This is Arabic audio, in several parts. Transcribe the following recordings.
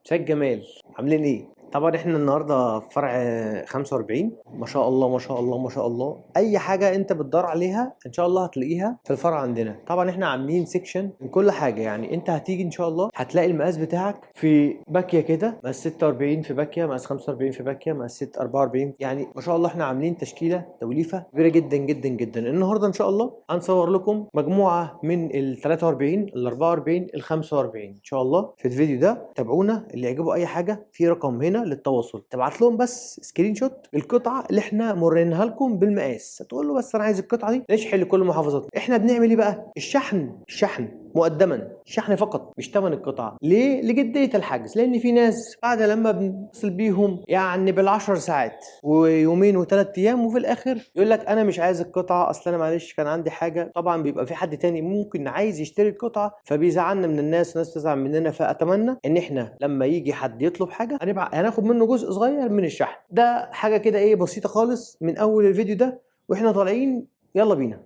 مساء الجمال، عاملين ايه؟ طبعا احنا النهارده في فرع 45. ما شاء الله ما شاء الله ما شاء الله، اي حاجه انت بتدور عليها ان شاء الله هتلاقيها في الفرع عندنا. طبعا احنا عاملين سيكشن من كل حاجه، يعني انت هتيجي ان شاء الله هتلاقي المقاس بتاعك في باكيه كده، مقاس 46 في باكيه، مقاس 45 في باكيه، مقاس 44. يعني ما شاء الله احنا عاملين تشكيله توليفه كبيره جدا جدا جدا. النهارده ان شاء الله هنصور لكم مجموعه من ال 43 ال 44 ال 45 ان شاء الله في الفيديو ده. تابعونا، اللي يعجبه اي حاجه في رقم هنا للتواصل، تبعت لهم بس سكرين شوت القطعه اللي احنا مرينها لكم بالمقاس، هتقول له بس انا عايز القطعه دي نشحن لكل محافظاتنا. احنا بنعمل ايه بقى؟ الشحن مقدما، الشحن فقط مش ثمن القطعه. ليه؟ لجديه الحجز، لان في ناس بعد لما بنتصل بيهم يعني بالعشر ساعات ويومين وثلاث ايام وفي الاخر يقول لك انا مش عايز القطعه، اصل انا معلش كان عندي حاجه. طبعا بيبقى في حد تاني ممكن عايز يشتري القطعه، فبيزعلنا من الناس وناس تزعل مننا. فاتمنى ان احنا لما يجي حد يطلب حاجه هناخد منه جزء صغير من الشحن ده. حاجه كده ايه بسيطه خالص من اول الفيديو ده واحنا طالعين. يلا بينا.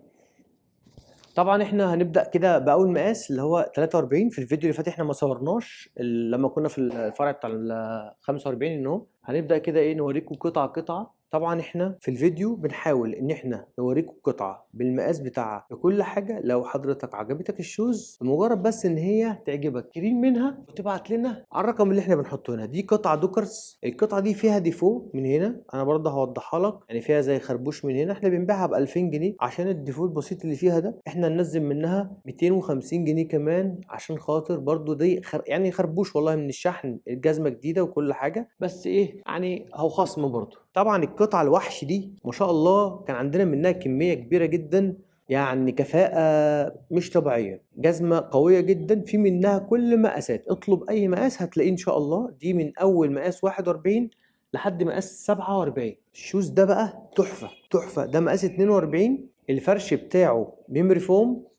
طبعا احنا هنبدا كده باول مقاس اللي هو 43. في الفيديو اللي فات احنا ما صورناش لما كنا في الفرع بتاع ال 45 انه هنبدا كده ايه نوريكم قطعه قطعه. طبعا احنا في الفيديو بنحاول ان احنا نوريكم قطعه بالمقاس بتاعها بكل حاجه. لو حضرتك عجبتك الشوز مجرد بس ان هي تعجبك ترين منها وتبعت لنا على الرقم اللي احنا بنحطه هنا. دي قطعه دوكرز، القطعه دي فيها ديفو من هنا، انا برضه هوضحها لك، يعني فيها زي خربوش من هنا. احنا بنبيعها ب 2000 جنيه عشان الديفو البسيط اللي فيها ده. احنا ننزل منها 250 جنيه كمان عشان خاطر برضه دي يعني خربوش والله من الشحن. الجزمه جديده وكل حاجه، بس ايه يعني هو خصم برضه. طبعا القطعه الوحش دي ما شاء الله كان عندنا منها كميه كبيره جدا، يعني كفاءة مش طبيعية. جزمة قوية جدا، في منها كل مقاسات، اطلب أي مقاس هتلاقيه إن شاء الله. دي من أول مقاس 41 لحد مقاس 47. الشوز ده بقى تحفة تحفة. ده مقاس 42، الفرش بتاعه ميموري فوم.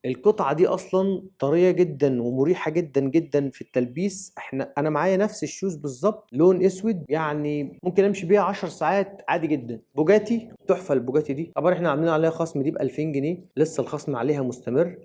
القطعة دي أصلا طرية جدا ومريحة جدا جدا في التلبيس. أنا معايا نفس الشوز بالظبط، لون أسود، يعني ممكن أمشي بيها 10 ساعات عادي جدا. بوجاتي تحفة. البوجاتي دي طبعا إحنا عاملين عليها خصم، دي ب 2000 جنيه، لسه الخصم عليها مستمر.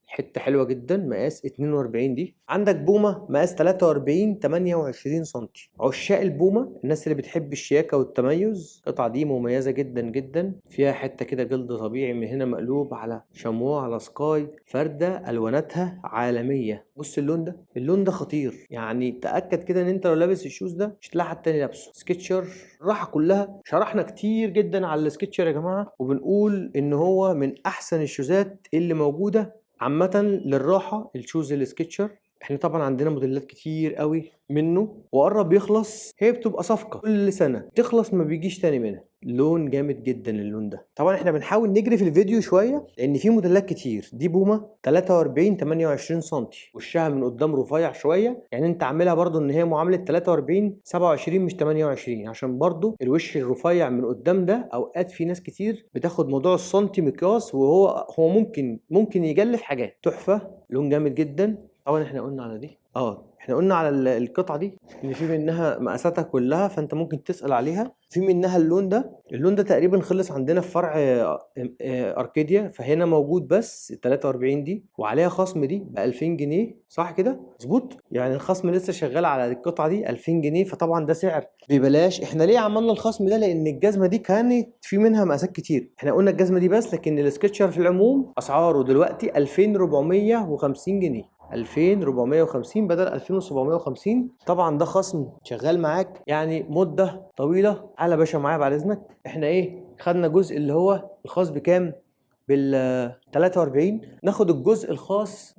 حته حلوه جدا، مقاس 42. دي عندك بومه مقاس 43 28 سم. عشاق البومه، الناس اللي بتحب الشياكه والتميز، القطعه دي مميزه جدا جدا. فيها حته كده جلد طبيعي من هنا مقلوب على شامو على سكاي، فرده الواناتها عالميه. بص اللون ده، اللون ده خطير، يعني تاكد كده ان انت لو لابس الشوز ده مش هتلاقي حد تاني لابسه. سكتشر الراحه كلها، شرحنا كتير جدا على السكتشر يا جماعه، وبنقول ان هو من احسن الشوزات اللي موجوده عامة للراحة. الشوز السكتشر احنا طبعا عندنا موديلات كتير قوي منه وقرب يخلص، هي بتبقى صفقة كل سنة تخلص ما بيجيش تاني منها. لون جامد جدا اللون ده. طبعا احنا بنحاول نجري في الفيديو شوية لان في موديلات كتير. دي بومة 43 28 سم، وشها من قدام رفيع شوية، يعني انت عاملها برضو ان هي معاملة 43 27 مش 28، عشان برضو الوش الرفيع من قدام ده اوقات في ناس كتير بتاخد موضوع السنتي مقياس، وهو ممكن يجلف حاجات. تحفة، لون جامد جدا. طبعا احنا قلنا على دي، احنا قلنا على القطعه دي ان في منها مقاساتها كلها، فانت ممكن تسال عليها. في منها اللون ده، اللون ده تقريبا خلص عندنا في فرع اركيديا، فهنا موجود بس 43 دي وعليها خصم دي ب 2000 جنيه، صح كده مظبوط؟ يعني الخصم لسه شغال على القطعه دي 2000 جنيه، فطبعا ده سعر ببلاش. احنا ليه عملنا الخصم ده؟ لان الجزمه دي كانت في منها مقاسات كتير. احنا قلنا الجزمه دي بس، لكن السكتشر في العموم اسعاره دلوقتي 2450 جنيه، 2450 بدل 2750. طبعا ده خصم شغال معاك يعني مده طويله. تعالى يا باشا معايا بعد اذنك. احنا ايه خدنا جزء اللي هو الخاص بكام؟ بال 43. ناخد الجزء الخاص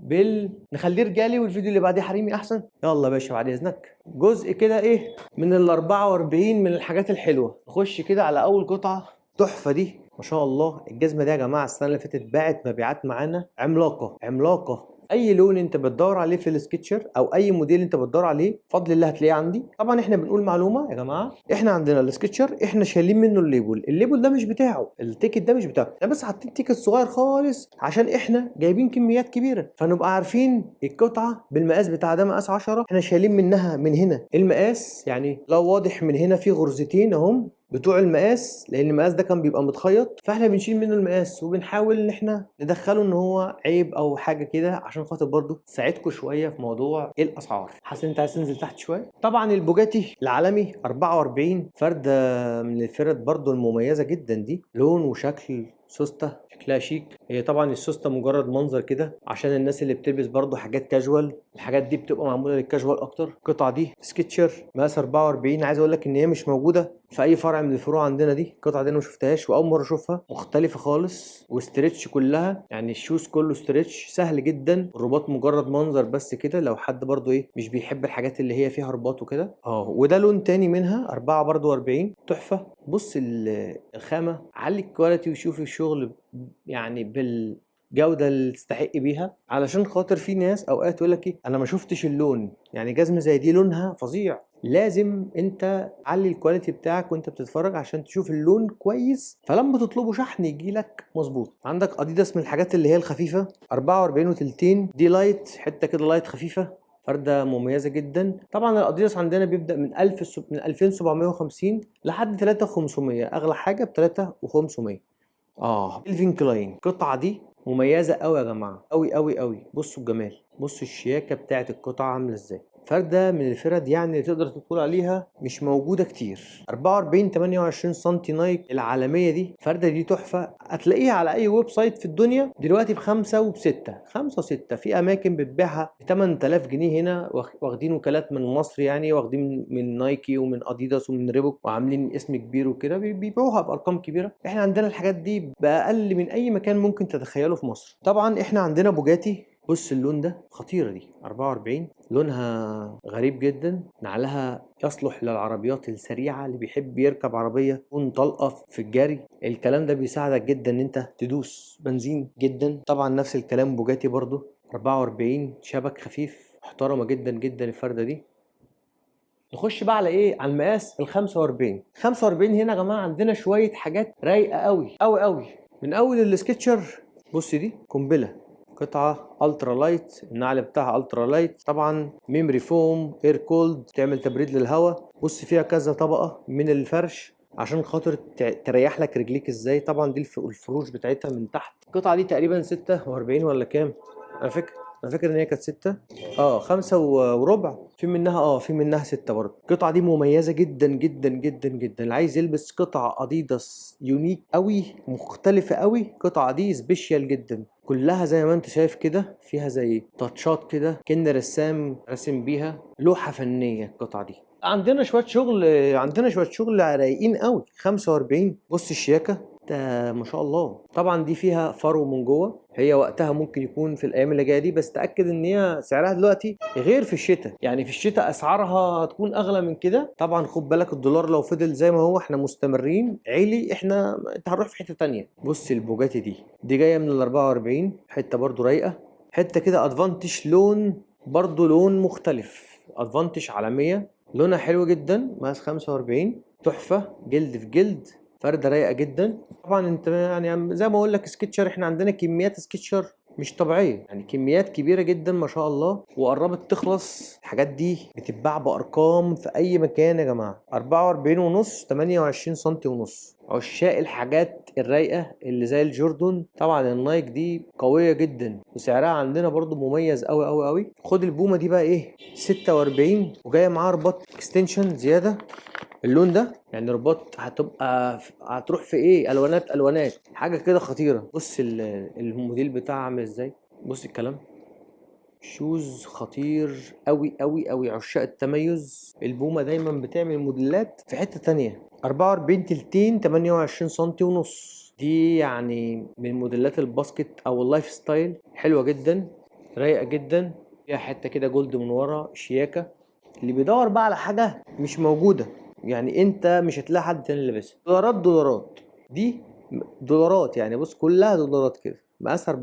نخليه رجالي والفيديو اللي بعديه حريمي احسن. يلا يا باشا بعد اذنك. جزء كده ايه من ال 44 من الحاجات الحلوه. نخش كده على اول قطعه تحفه دي. ما شاء الله الجزمه دي يا جماعه السنه اللي فاتت باعت مبيعات معانا عملاقه عملاقه. اي لون انت بتدور عليه في السكتشر او اي موديل انت بتدور عليه بفضل الله هتلاقيه عندي. طبعا احنا بنقول معلومه يا جماعه، احنا عندنا السكتشر احنا شايلين منه الليبل ده مش بتاعه، التيكت ده مش بتاعه، احنا بس حاطين تيكت صغير خالص عشان احنا جايبين كميات كبيره فنبقى عارفين القطعه بالمقاس بتاع ده مقاس 10. احنا شايلين منها من هنا المقاس، يعني لو واضح من هنا في غرزتين اهم بتوع المقاس، لان المقاس ده كان بيبقى متخيط، فاحنا بنشيل منه المقاس وبنحاول ان احنا ندخله ان هو عيب او حاجه كده، عشان خاطر برضو تساعدكم شويه في موضوع الاسعار. حاسس ان انت عايز تنزل تحت شويه. طبعا البوجاتي العالمي 44 فرده من الفرد برضو المميزه جدا دي، لون وشكل سوسته، شكلها شيك. هي طبعا السوسته مجرد منظر كده عشان الناس اللي بتلبس برضو حاجات كاجوال، الحاجات دي بتبقى معموله للكاجوال اكتر. القطعه دي سكتشر مقاس 44، عايز اقول لك ان هي مش موجوده في اي فرع من الفروع عندنا. دي القطعه دي انا ما شفتهاش واول مره اشوفها، مختلفه خالص وستريتش كلها، يعني الشوز كله ستريتش سهل جدا. الرباط مجرد منظر بس كده، لو حد برضو ايه مش بيحب الحاجات اللي هي فيها رباط وكده. وده لون تاني منها 4 برضو 40 تحفه. بص الخامه، علي الكواليتي وشوف الشغل يعني بالجوده اللي تستحق بيها، علشان خاطر في ناس اوقات يقول لك ايه انا ما شفتش اللون. يعني جزمه زي دي لونها فظيع، لازم انت علي الكواليتي بتاعك وانت بتتفرج عشان تشوف اللون كويس، فلما تطلبه شحن يجي لك مظبوط. عندك اديداس من الحاجات اللي هي الخفيفه 44 وتلتين، دي لايت، حته كده لايت خفيفه، فرده مميزه جدا. طبعا الاديداس عندنا بيبدا من 2750 لحد 3500، اغلى حاجه ب 3500. كيلفين كلاين، القطعه دي مميزه قوي يا جماعه، قوي قوي قوي. بصوا الجمال، بصوا الشياكه بتاعت القطعه عامله ازاي. فرده من الفرد يعني اللي تقدر تقول عليها مش موجوده كتير. 44 28 سم نايك العالميه دي، فرده دي تحفه. هتلاقيها على اي ويب سايت في الدنيا دلوقتي بخمسة وبستة، خمسة وستة. في اماكن بتبيعها ب 8000 جنيه هنا، واخدين وكالات من مصر، يعني واخدين من نايكي ومن اديداس ومن ريبوك وعاملين اسم كبير وكده، بيبيعوها بارقام كبيره. احنا عندنا الحاجات دي باقل من اي مكان ممكن تتخيله في مصر. طبعا احنا عندنا بوجاتي، بص اللون ده خطيرة دي 44، لونها غريب جدا، نعلها يصلح للعربيات السريعة، اللي بيحب يركب عربية تكون طلقة في الجري. الكلام ده بيساعدك جدا ان انت تدوس بنزين جدا. طبعا نفس الكلام بوجاتي برضو 44، شبك خفيف، محترمة جدا جدا الفردة دي. نخش بقى على ايه، على المقاس ال 45. 45 هنا يا جماعة عندنا شوية حاجات رايقة قوي قوي قوي. من اول السكتشر، بص دي قنبلة، قطعة الترا لايت، النعل بتاعها الترا لايت، طبعا ميموري فوم، اير كولد، تعمل تبريد للهواء. بص فيها كذا طبقة من الفرش عشان خاطر تريح لك رجليك ازاي. طبعا دي الفروش بتاعتها من تحت. القطعة دي تقريبا 46 ولا كام، انا فاكر ان هي كانت 6. 5 وربع. في منها 6 برضه. القطعة دي مميزة جدا جدا جدا جدا. اللي عايز يلبس قطعة اديداس يونيك قوي، مختلفة قوي، القطعة دي سبيشال جدا. كلها زي ما انت شايف كده، فيها زي تاتشات كده كأن رسام راسم بيها لوحة فنية القطعة دي. عندنا شوية شغل رايقين قوي. 45، بص الشياكة ده ما شاء الله. طبعا دي فيها فرو من جوه، هي وقتها ممكن يكون في الايام اللي جايه دي، بس تاكد ان هي سعرها دلوقتي غير في الشتاء. يعني في الشتاء اسعارها هتكون اغلى من كده. طبعا خد بالك الدولار لو فضل زي ما هو، احنا مستمرين عالي، انت هنروح في حته تانية. بص البوجاتي دي جايه من ال 44، حته برضو رايقه، حته كده ادفانتج، لون برضو لون مختلف، ادفانتج عالميه، لونها حلو جدا، مقاس 45، تحفه، جلد في جلد، فرده رايقه جدا. طبعا انت يعني زي ما اقول لك سكتشر، احنا عندنا كميات سكتشر مش طبيعيه، يعني كميات كبيره جدا ما شاء الله، وقربت تخلص. الحاجات دي بتتباع بارقام في اي مكان يا جماعه. 44 ونص، 28 سم ونص. عشاق الحاجات الرايقه اللي زي الجوردون، طبعا النايك دي قويه جدا وسعرها عندنا برضو مميز قوي قوي قوي. خد البومه دي بقى ايه، 46، وجايه معاها رباط اكستنشن زياده. اللون ده يعني رباط هتروح في ايه، الوانات حاجه كده خطيره. بص الموديل بتاعها عامل ازاي، بص الكلام، شوز خطير قوي قوي قوي. عشاق التميز، البومه دايما بتعمل موديلات في حته تانية. 44 تلتين، 28 سنتي ونص، دي يعني من موديلات الباسكت او اللايف ستايل، حلوه جدا، رايقه جدا، فيها حته كده جولد من ورا، شياكه. اللي بيدور بقى على حاجه مش موجوده، يعني انت مش هتلاقي حد تاني لابسها، دولارات دولارات دي، دولارات يعني. بص كلها دولارات كده، مقاس 44،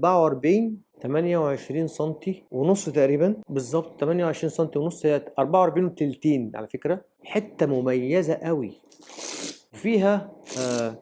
28 سنتي ونص تقريبا بالظبط، 28 سنتي ونص. هي 44 وتلتين على فكرة، حتة مميزة قوي. وفيها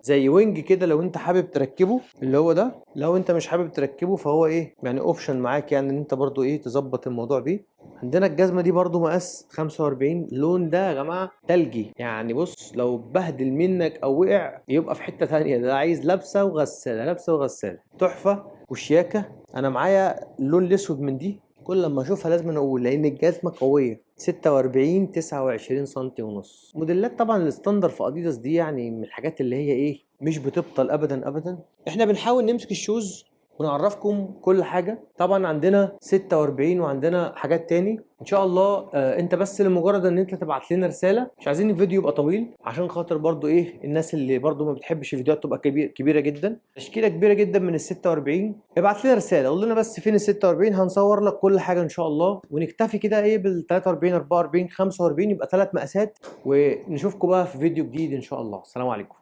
زي وينج كده لو انت حابب تركبه، اللي هو ده. لو انت مش حابب تركبه فهو ايه يعني اوبشن معاك، يعني ان انت برضو ايه تظبط الموضوع بيه. عندنا الجزمه دي برضو مقاس 45. اللون ده يا جماعه تلجي، يعني بص لو بهدل منك او وقع يبقى في حته ثانيه. ده عايز لابسه وغساله، لابسه وغساله، تحفه وشياكه. انا معايا اللون الاسود من دي، كل لما اشوفها لازم اقول لان الجزمه قويه. 46 29 سم ونص. موديلات طبعا الستاندر في اديداس دي يعني من الحاجات اللي هي ايه مش بتبطل ابدا ابدا. احنا بنحاول نمسك الشوز ونعرفكم كل حاجه. طبعا عندنا 46 وعندنا حاجات تاني ان شاء الله. انت بس لمجرد ان انت تبعت لنا رساله، مش عايزين الفيديو يبقى طويل عشان خاطر برضو ايه الناس اللي برضو ما بتحبش الفيديوهات تبقى كبيره جدا. تشكيله كبيره جدا من ال 46. ابعت لنا رساله قول لنا بس فين ال 46، هنصور لك كل حاجه ان شاء الله. ونكتفي كده ايه بال 43 44 45، يبقى 3 مقاسات. ونشوفكم بقى في فيديو جديد ان شاء الله. السلام عليكم.